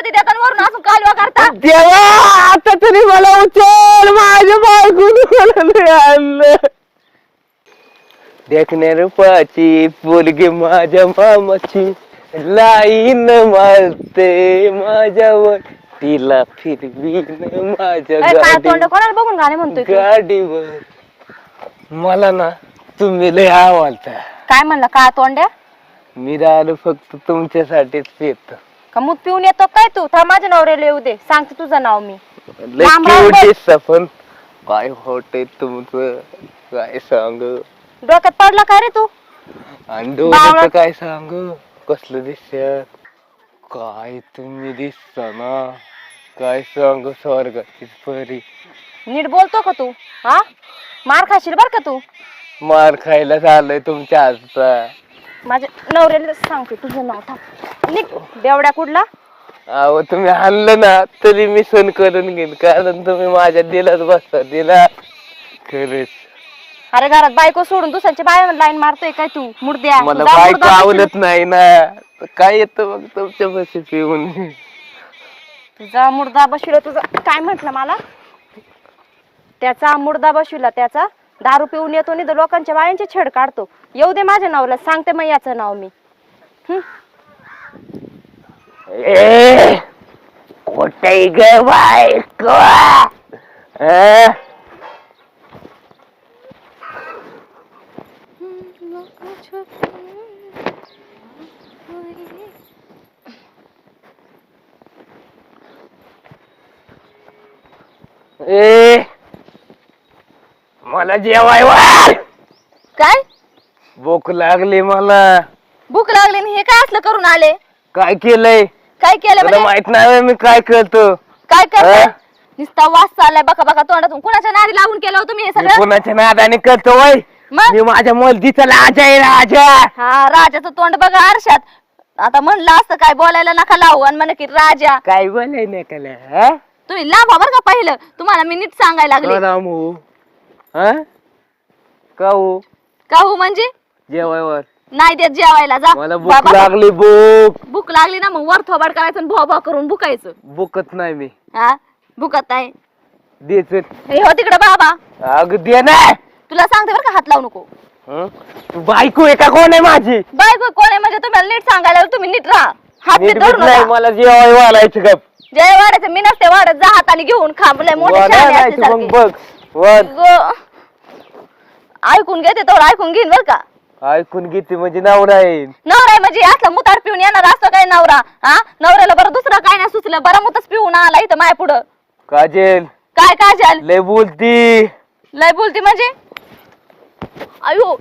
ती देताना वरून असून कालवा करता. देवा आता तरी मला उचल, माझ्या बायकोने आणलं. देखण्या रूपाची पोरगी माझ्या मामाची, लाईन मारते माझ्यावर, तिला फिरवीन माझ्या काय तोंड कोणाला बघून गाणे म्हणतोय तू? गाडीवर. मला ना तुम्ही लय आवडता. काय म्हणलं काय तोंड्या? मी दारू फक्त तुमच्यासाठीच पितो. का मूत पिऊन येतो काय तू? थांब माझ्या नवऱ्याला येऊ दे, सांगते तुझं नाव मी. लय राम राम cute बोल. दिसता पण काय होतंय तुमचं काय सांगू. डोक्यात पडला काय रे तू? आणि डोळ्याचं बावळट. काय सांगू कसलं दिसत. काय तुम्ही दिसता ना, काय सांगू स्वर्गाचीच परी. नीट बोलतो का तू? हा मार खाशील बर का तू. मार खायला झालंय तुमच्या हातचा. माझ्या नवऱ्याला सांगते तुझं नाव. थांब निघ बेवड्या कुठला. अहो तुम्ही आणलं ना तरी मी सण करून घेईन, कारण तुम्ही माझ्या दिलाच बसता दिला खरंच. अरे घरात बायको सोडून दुसऱ्याच्या बाया लाईन मारतोय काय तू? मुर्द्या मला तुझा बायको मुर्दा आवडत नाही ना, तर काय येतं मग तुमच्या बशी पिऊन. तुझा मुर्दा बसविला. तुझा काय म्हटलं मला? त्याचा मुर्दा बसविला. त्याचा दारू पिऊन येतो आणि लोकांच्या बायांची छेड काढतो. येऊ दे माझ्या नावला, सांगते मग याचं नाव मी. ए कुठे ग बायको? ए मला जेवाय वाढ. काय भूक लागली मला. भूक लागली आणि हे काय असलं करून आले? काय केलंय काय केलं तुला म्हणजे? माहित नाही मी काय करतो. काय करताय? हा? नुसता वास चाललाय बका बका तोंडातून. कुणाच्या नादी लागून केलं हो तुम्ही हे मी सगळं? कोणाच्या नादाने करतो वय? मग? मी माझ्या मुलगीचा राजा आहे राजा. हा राजाचं तोंड बघा आरशात. आता म्हणलं असतं काय बोलायला नका लावू आणि म्हण की राजा. काय बोलाय नाही का? तुम्ही लांब बर का पहिलं. तुम्हाला मी नीट सांगायला लागले. रामू काऊ काहू म्हणजे जेवायवर नाही देत जेवायला. जा मला भूक बाबा. लागली. भूक लागली ना मग वर थोबाड करायचं आणि भो करून भुकायचं. भूकत नाही मी. हा भुकत आहे. देच हे हो तिकडे बाबा. अग दे ना. तुला सांगते बरं का हात लावू नको. तू बायको आहे का कोण आहे माझी? बायको कोण आहे म्हणजे तुम्हाला नीट सांगायला लागलं. तुम्ही नीट राहा. हात नीट बीत धरू बीत नाही नका. मला जेवाय वाढायचं गप. जय वाढायचं मी नसते वाढत. जा हाताने घेऊन खाबले मोठे शहाणे वाढायचं मग असल्यासारखे. बघ वाढ. गो. ऐकून घेते तेवढं ऐकून घेईन बर का. ऐकून घेते म्हणजे नवरा आहे. नवरा आहे म्हणजे असला मुतार पिऊन येणार असतो काय नवरा? हा नवऱ्याला बरं दुसरं काय नाही सुचलं. बरं मुतच पिऊन आला इथं माया पुढं. काजल काय काजल? लय बोलती. लय बोलती म्हणजे? अयो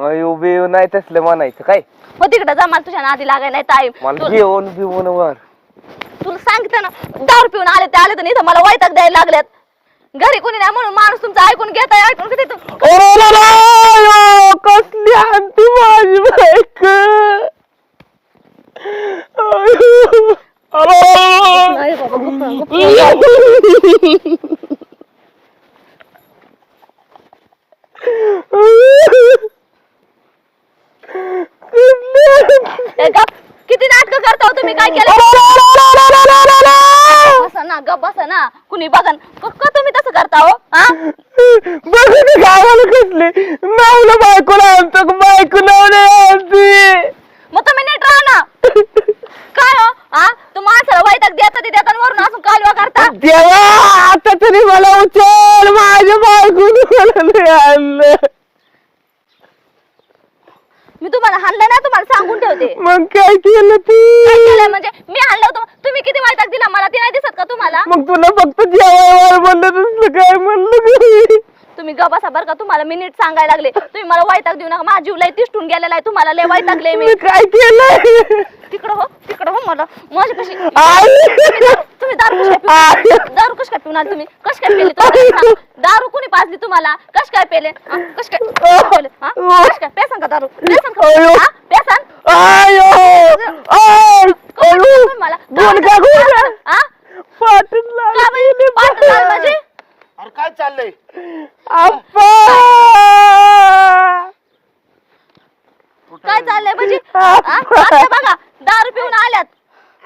अयो बिव नाही तसलं म्हणायचं काय. हो तिकडं जा. मला तुझ्या नादी लागाय नाही ताई. मला जेवण बिवून वर. तुला सांगितलं ना दारू पिऊन आले ते आले तर इथं मला वैताग द्यायला लागल्यात. घरी कोणी नाही म्हणून माणूस तुमचं ऐकून घेताय. ऐकून घेते तू. कसली आणती माझी बायको. नाही बाबा, गप्प, गप्प. ए, गप्प. किती नाटक करता हो तुम्ही? काय केलं? बसा ना गप बसा ना. कुणी बघन का तुम्ही तसं करता हो? हा बघ गावाला कसले नावलं बायकोला आणतो बायको नावले आणते. मग तुम्ही नीट राहा ना. काय हो? हा तू माणसाला वैताग देता ते देता वरून असून कालवा करता. देवा आता तरी मला उचल, माझ्या बायकोने मला आणलं. मी तुम्हाला हाणलं ना, तुम्हाला सांगून ठेवते. मग काय केलं तू? काय केलंय म्हणजे? मी हाणलं होतं. तुम्ही किती वैताग दिला मला ते नाही दिसत का तुम्हाला? मग तुला फक्त जेवायवर म्हणलं तसलं काय म्हणलं? तुम्ही गप बसा बरं का. तुम्हाला मी नीट सांगायला लागले. तुम्ही मला वैताग देऊ नका. माझा जीव लय तिष्ठून गेलेला आहे. तुम्हाला लय वैतागले मी. काय केलं? तिकडं हो मला माझी कशी. आई! तुम्ही दारू कशी काय पिऊन? दारू कशी काय पिऊन आले तुम्ही? कशी काय पेले तुम्ही? दारू कोणी पाजली तुम्हाला? कशी काय पेले? कशी काय पेले? कशी काय पेसन का दारू? पेसन का? पेसन? आयो! मला गुडघा गुडघा हा पाठीत लागली. पाठ म्हणजे अरे काय चाललंय? अप्पा! काय चाललंय म्हणजे? आता बघा दारू पिऊन आल्यात.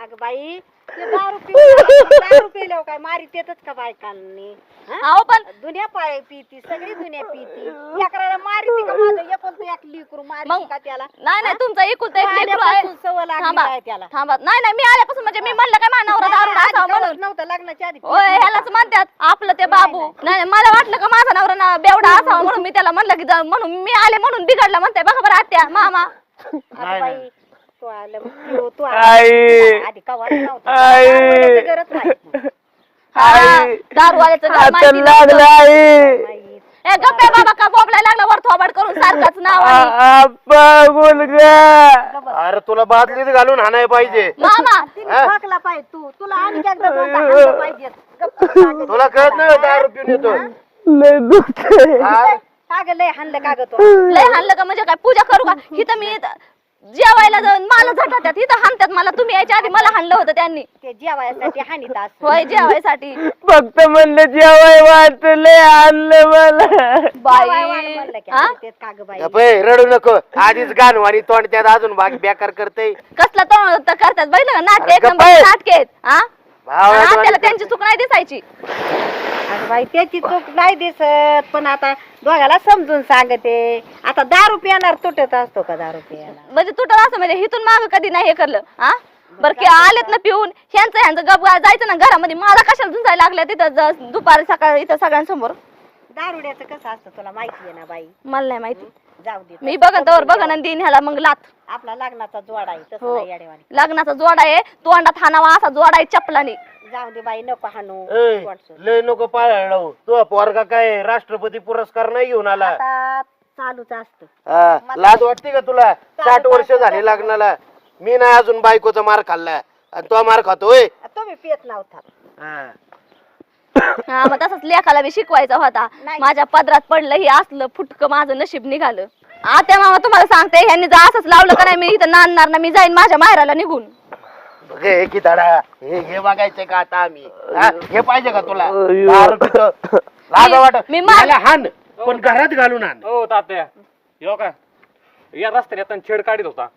अगं बाई दारू पिल्यावर काय मारी देतच का बायकांनी? अहो पण दुनिया पाय पिती, सगळी दुनिया पिती. लेकराला मारी का माझं एकूण एक लिकरू मारी मग का त्याला? नाही तुमचा एकुलता एक लेकरू आहे. आल्यापासून सवय लागली थांबा काय त्याला? थांबा नाही मी आल्यापासून म्हणजे मी म्हणलं काय माझा नवरा दारू आधी असावा कळत म्हणून. नव्हतं लग्नाच्या आधी. होय ह्यालाच म्हणतात आपलं ते बाबू. नाही मला वाटलं का माझा नवरा ना बेवडा असावा म्हणून मी त्याला म्हणलं की म्हणून मी आले म्हणून बिघडलं म्हणते बघा बरं आत्या मामा. आता बाई तू आलं तू आई. आधी कवा नव्हता. आई. दारूवाल्याचं गरज नाही. दारूवाल्याचं घर आता माहिती लागलं नव्हतं. आई. बाई, ए गप्पे बाबा का बोबलायला लागला वर थोबाड करून सारखाच नाव आणि. आप्पा मुलगा. अरे तुला बादलीत घालून हाणाय पाहिजे. मामा तिने ठोकला पाहिजे तुला आणि एकदा दोनदा हाणलं पाहिजे. गप्प सांगत. तुला कळत नाही दारू पिऊन येतो. लय दुखतंय. का ग लय हाणलं का ग तो? लय हाणलं का म्हणजे काय पूजा करू का इथं मी जेवायला जाऊन मला झटात्यात इथं हाणतात मला. तुम्ही यायच्या आधी मला हाणलं होतं त्यांनी. ते जेवायसाठी हाणीत असं. होय जेवायसाठी. फक्त म्हणलं जेवाय वाचलंय आणलं मला. जेवाय वाढ बाई म्हणलं की हा? हाणीत का ग बाई? गप्प आहे, रडू नको. आधीच गाणवाणी तोंड त्यात अजून बेकार करते. कसला तोंड करतात बघितलं का नाटक एक अरे नंबर गप्प आहे. नाटक आहेत हा. भावाला आणि तोंड त्याला करते. त्यांची चूक नाही दिसायची. अगं बाई त्याची चूक नाही दिसत पण आता दोघाला समजून सांगते. आता दारू पिणार तुटत असतो का दारू पियाला? म्हणजे तुटत असं म्हणजे इथून माग कधी नाही हे करलं हा. बरं की आलेत ना पिऊन ह्यांचं गप जायचं ना घरामध्ये. मला कशाला झुंजायला लागल्या तिथं दुपारी सकाळी इथं सगळ्यांसमोर. दारुड्याचं कसं असतं तुला माहिती आहे ना बाई. मला नाही माहिती. जाऊ दे मी बघन तर बघन आणि दिन ह्याला मग लात. आपला लग्नाचा जोड आहे तसं हो नाही येडेवाणी. लग्नाचा जोडा आहे तोंडात हाणावा असा जोडा आहे चपलाने. जाऊ दे बाई नको हाणू. ए, तोंड सोड. लय नको पायाला लावू. तू पोरगा काय राष्ट्रपती पुरस्कार नाही घेऊन आला. आता चालूच असतं. हा, लाज वाटते का तुला? 60 वर्ष झाली लग्नाला. मी नाही अजून बायकोचा मार खाल्ला आणि तो मार खातोय. तुम्ही पियत नव्हता. हा. हा मग तसंच लेखाला बी शिकवायचा होता. नाही. माझ्या पदरात पडलं हे असलं फुटकं माझं नशीब निघालं. आता मामा तुम्हाला सांगते ह्यांनी जर असंच लावलं का नाही मी इथं नांदणार ना. मी जाईन माझ्या माहेराला निघून. बघ हे की धडा हे बघायचंय का आता आम्ही? हा? हे पाहिजे का तुला? दारू पितो. लाज वाटत. मी मार- याला हाण पण घरात घालून आण. हो तात्या यो का या रस्त्याने येताना छेड काढीत होता.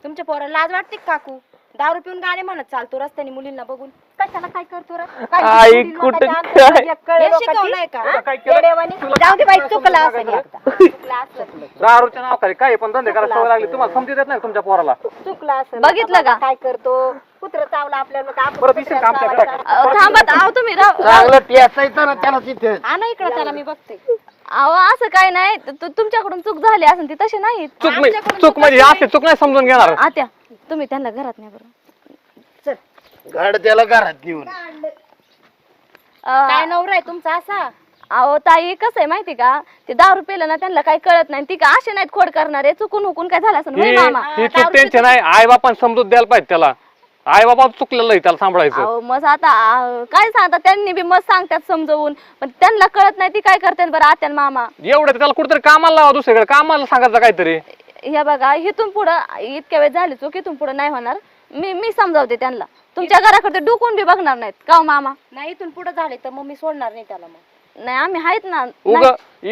तुमच्या पोराला लाज वाटते का काकू? दारू पिऊन गाणे म्हणत चालतो रस्त्याने मुलींना बघून. कशाला काय करतो रे? आई कुठं काय? हे शिकवलंय का? काय केलं? येडेवाणी. जाऊ दे बाई चुकलं असेल एकदा. चुकलं असेल. दारूच्या नावाखाली काय पण धंदे करायला सवय लागली. तुम्हाला समजत येत नाही तुमच्या पोराला. चुकलं असेल. बघितलं का? काय करतो कुत्र चावला आपल्याला का आपण परत येशील का आमच्याकडे? कुत्र्याला थांबत आहो तुम्ही चांगलं टेचायचं ना त्याला तिथे. आणा इकडे त्याला मी बघते. अहो असं काय नाही तुमच्याकडून चूक झाली असेल ती तशी नाही. चूक नाही चूक म्हणजे असे चूक नाही समजून घेणार. आत्या तुम्ही त्यांना घरात नाही बरं. गाड त्याला घरात घेऊन. काय नवरा आहे तुमचा असा? अहो ताई कसं आहे माहिती का ते दारू पिलं ना त्यांना काही कळत नाही. ती का असे नाहीत खोड करणारे. चुकून हुकून काय झालं असं ही मामा. ही चूक त्यांची नाही. आई बापान समजून द्यायला पाहिजे त्याला. आई बाबा चुकलेलं आहे त्याला सांभाळायचं. अहो मग आता काय सांगतात त्यांनी बी मग सांगतात समजवून पण त्यांना कळत नाही ती काय करतात बरं आत्या आणि मामा. एवढं त्याला कुठेतरी कामाला लावा दुसरीकडे कामाला सांगायचं काहीतरी. हे बघा इथून पुढं इतक्या वेळ झाली चूक इथून पुढं नाही होणार. मी समजावते त्यांना. तुमच्या घराकडे डुकून बी बघणार नाहीत का हो मामा? नाही इथून पुढे झाले तर मग मी सोडणार नाही त्याला. मग नाही आम्ही आहेत ना.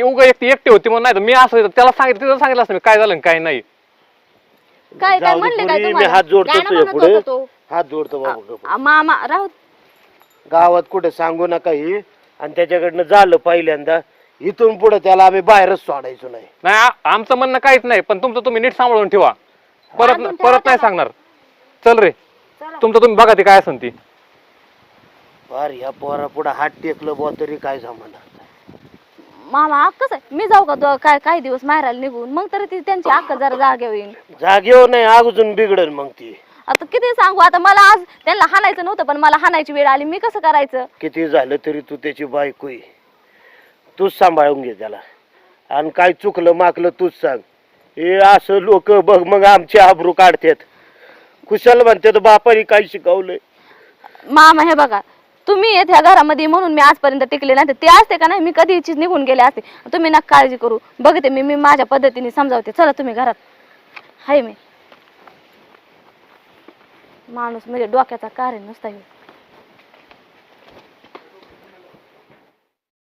उग एकटी होती म्हणून नाही तर मी असं त्याला सांगितलं तिथं सांगितलं असतं मी काय झालं आणि काय नाही. काय काय जाऊ दे म्हणले काय पोरी, मी तुम्हाला? हात जोडतो गाणं तुझ्या म्हणत पुढे. होता तो. हात जोडतो बाबा. मामा राहू गावात कुठे सांगू नका ही. आणि त्याच्याकडनं झालं पहिल्यांदा. इथून पुढे त्याला आम्ही बाहेरच सोडायचो नाही. नाही आमचं म्हणणं काहीच नाही पण तुमचं तुम्ही नीट सांभाळून ठेवा. परत नाही सांगणार. चल रे तुमचं तुम्ही बघा ते काय असेल ती. फार ह्या पोरा पुढे हात टेकलं बुवा तरी काय जमाना. मामा कसं आहे, मी जाऊ का काय काही दिवस माहेराला निघून मग तरी ती त्यांची अक्कल जरा जागे होईल. जागेवर नाही अजून बिघडल मग ती. आता किती सांगू आता मला आज त्यांना हाणायचं नव्हतं पण मला हाणायची वेळ आली. मी कसं करायचं? किती झालं तरी तू त्याची बायको आहे. तूच सांभाळून घे त्याला. आणि काय चुकलं माकलं तूच सांग. हे असं लोक बघ मग आमची आबरू काढतात. कुशाल म्हणतात बापाने काय शिकवलंय. मामा हे बघा तुम्ही येत ह्या घरामध्ये म्हणून मी आजपर्यंत टिकले नाही. ते असते का नाही मी कधीच निघून गेले असते. तुम्ही नका काळजी करू. बघते मी माझ्या पद्धतीने समजावते. चला तुम्ही घरात. हाय मी माणूस म्हणजे डोक्याचा कार्य नुसता